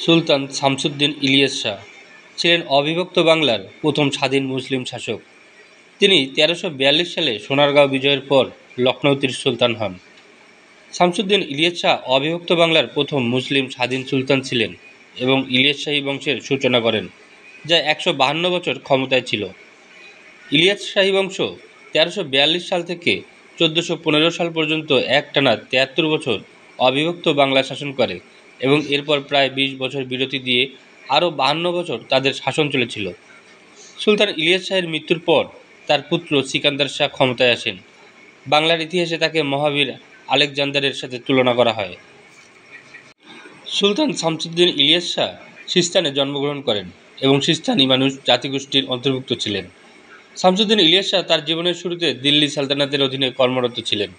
সুলতান শামসুদ্দীন ইলিয়াস শাহ ছিলেন অবিভক্ত বাংলার প্রথম স্বাধীন মুসলিম শাসক। তিনি 1342 সালে সোনারগাঁও বিজয়ের পর লখনৌতির সুলতান হন। শামসুদ্দীন ইলিয়াস শাহ অবিভক্ত বাংলার প্রথম মুসলিম স্বাধীন সুলতান ছিলেন এবং ইলিয়াস শাহী বংশের সূচনা করেন, যা 152 বছর ক্ষমতায় ছিল। ইলিয়াস শাহী বংশ 1342 সাল থেকে 1415 সাল পর্যন্ত একটানা 73 বছর অবিভক্ত বাংলা শাসন করে এবং এরপর প্রায় 20 বছর বিরতি দিয়ে আরও 52 বছর তাদের শাসন চলেছিল। সুলতান ইলিয়াস শাহের মৃত্যুর পর তার পুত্র সিকান্দার শাহ ক্ষমতায় আসেন। বাংলার ইতিহাসে তাকে মহাবীর আলেকজান্ডারের সাথে তুলনা করা হয়। সুলতান শামসুদ্দীন ইলিয়াস শাহ সিস্তানে জন্মগ্রহণ করেন এবং সিস্তানি মানুষ জাতিগোষ্ঠীর অন্তর্ভুক্ত ছিলেন। শামসুদ্দীন ইলিয়াস শাহ তার জীবনের শুরুতে দিল্লি সালতানাতের অধীনে কর্মরত ছিলেন,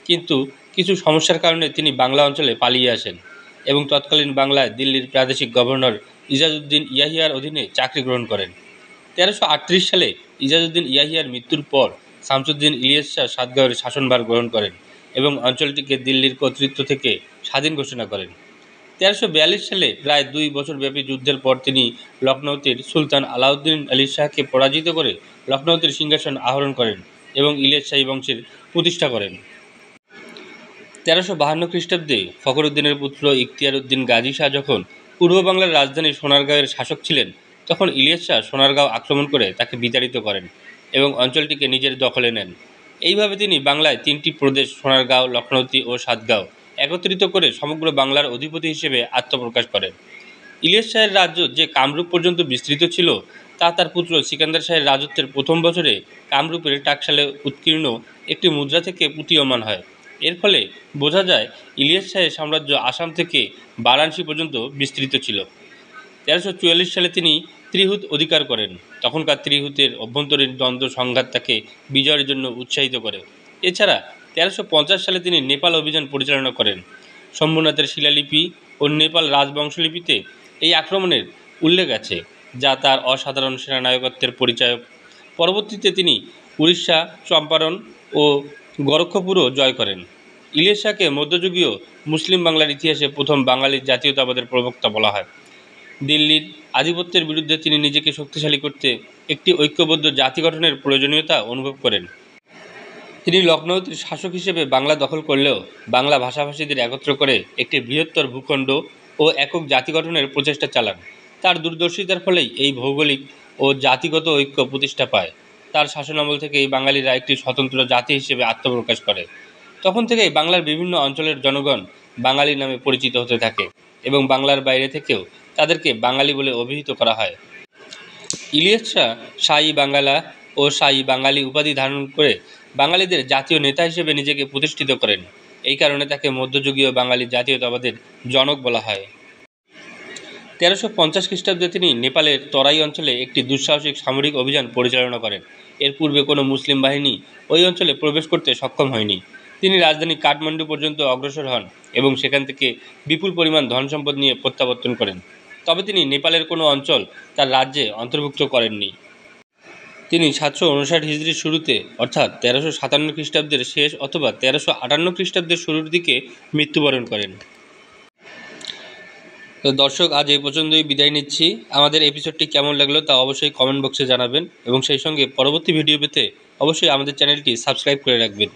কিন্তু কিছু সমস্যার কারণে তিনি বাংলা অঞ্চলে পালিয়ে আসেন এবং তৎকালীন বাংলায় দিল্লির প্রাদেশিক গভর্নর ইজাজউদ্দিন ইয়াহিয়ার অধীনে চাকরি গ্রহণ করেন। 1338 সালে ইজাজউদ্দিন ইয়াহিয়ার মৃত্যুর পর শামসুদ্দীন ইলিয়াস শাহ সাতগাঁওয়ের শাসনভার গ্রহণ করেন এবং অঞ্চলটিকে দিল্লির কর্তৃত্ব থেকে স্বাধীন ঘোষণা করেন। 1342 সালে প্রায় 2 বছরব্যাপী যুদ্ধের পর তিনি লখনৌতির সুলতান আলাউদ্দিন আলী শাহকে পরাজিত করে লখনৌতির সিংহাসন আহরণ করেন এবং ইলিয়াস শাহী বংশের প্রতিষ্ঠা করেন। 1352 খ্রিস্টাব্দে ফখরুদ্দিনের পুত্র ইখতিয়ার উদ্দিন গাজী শাহ যখন পূর্ব বাংলার রাজধানী সোনারগাঁওয়ের শাসক ছিলেন, তখন ইলিয়াস শাহ সোনারগাঁও আক্রমণ করে তাকে বিতাড়িত করেন এবং অঞ্চলটিকে নিজের দখলে নেন। এইভাবে তিনি বাংলায় 3টি প্রদেশ সোনারগাঁও, লখনৌতি ও সাতগাঁও একত্রিত করে সমগ্র বাংলার অধিপতি হিসেবে আত্মপ্রকাশ করেন। ইলিয়াস শাহের রাজ্য যে কামরূপ পর্যন্ত বিস্তৃত ছিল, তা তার পুত্র সিকান্দার শাহের রাজত্বের প্রথম বছরে কামরূপের টাকশালে উৎকীর্ণ একটি মুদ্রা থেকে প্রতীয়মান হয়। এর ফলে বোঝা যায় ইলিয়াস শাহের সাম্রাজ্য আসাম থেকে বারাণসী পর্যন্ত বিস্তৃত ছিল। 1344 সালে তিনি ত্রিহুত অধিকার করেন। তখনকার ত্রিহুতের অভ্যন্তরীণ দ্বন্দ্ব সংঘাত তাকে বিজয়ের জন্য উৎসাহিত করে। এছাড়া 1350 সালে তিনি নেপাল অভিযান পরিচালনা করেন। শম্ভুনাথের শিলালিপি ও নেপাল রাজবংশলিপিতে এই আক্রমণের উল্লেখ আছে, যা তার অসাধারণ সেনানায়কত্বের পরিচায়ক। পরবর্তীতে তিনি উড়িষ্যা, চম্পারণ ও গোরক্ষপুরও জয় করেন। ইলিয়াস শাহকে মধ্যযুগীয় মুসলিম বাংলার ইতিহাসে প্রথম বাঙালি জাতীয়তাবাদের প্রবক্তা বলা হয়। দিল্লির আধিপত্যের বিরুদ্ধে তিনি নিজেকে শক্তিশালী করতে একটি ঐক্যবদ্ধ জাতি গঠনের প্রয়োজনীয়তা অনুভব করেন। তিনি লখনৌতির শাসক হিসেবে বাংলা দখল করলেও বাংলা ভাষাভাষীদের একত্র করে একটি বৃহত্তর ভূখণ্ড ও একক জাতি গঠনের প্রচেষ্টা চালান। তার দূরদর্শিতার ফলেই এই ভৌগোলিক ও জাতিগত ঐক্য প্রতিষ্ঠা পায়। তার শাসনামল থেকেই বাঙালিরা একটি স্বতন্ত্র জাতি হিসেবে আত্মপ্রকাশ করে। তখন থেকেই বাংলার বিভিন্ন অঞ্চলের জনগণ বাঙালি নামে পরিচিত হতে থাকে এবং বাংলার বাইরে থেকেও তাদেরকে বাঙালি বলে অভিহিত করা হয়। ইলিয়াস শাহ শাহী বাঙ্গালা ও শাহী বাঙালি উপাধি ধারণ করে বাঙালিদের জাতীয় নেতা হিসেবে নিজেকে প্রতিষ্ঠিত করেন। এই কারণে তাকে মধ্যযুগীয় বাঙালি জাতীয়তাবাদের জনক বলা হয়। 1350 খ্রিস্টাব্দে তিনি নেপালের তরাই অঞ্চলে একটি দুঃসাহসিক সামরিক অভিযান পরিচালনা করেন। এর পূর্বে কোনো মুসলিম বাহিনী ওই অঞ্চলে প্রবেশ করতে সক্ষম হয়নি। তিনি রাজধানী কাঠমান্ডু পর্যন্ত অগ্রসর হন এবং সেখান থেকে বিপুল পরিমাণ ধন সম্পদ নিয়ে প্রত্যাবর্তন করেন। তবে তিনি নেপালের কোনো অঞ্চল তার রাজ্যে অন্তর্ভুক্ত করেননি। তিনি 759 হিজরির শুরুতে অর্থাৎ 1357 খ্রিস্টাব্দের শেষ অথবা 1358 খ্রিস্টাব্দের শুরুর দিকে মৃত্যুবরণ করেন। তো দর্শক, আজ এই পর্যন্তই বিদায় নিচ্ছি। আমাদের এপিসোডটি কেমন লাগলো তা অবশ্যই কমেন্ট বক্সে জানাবেন এবং সেই সঙ্গে পরবর্তী ভিডিও পেতে অবশ্যই আমাদের চ্যানেলটি সাবস্ক্রাইব করে রাখবেন।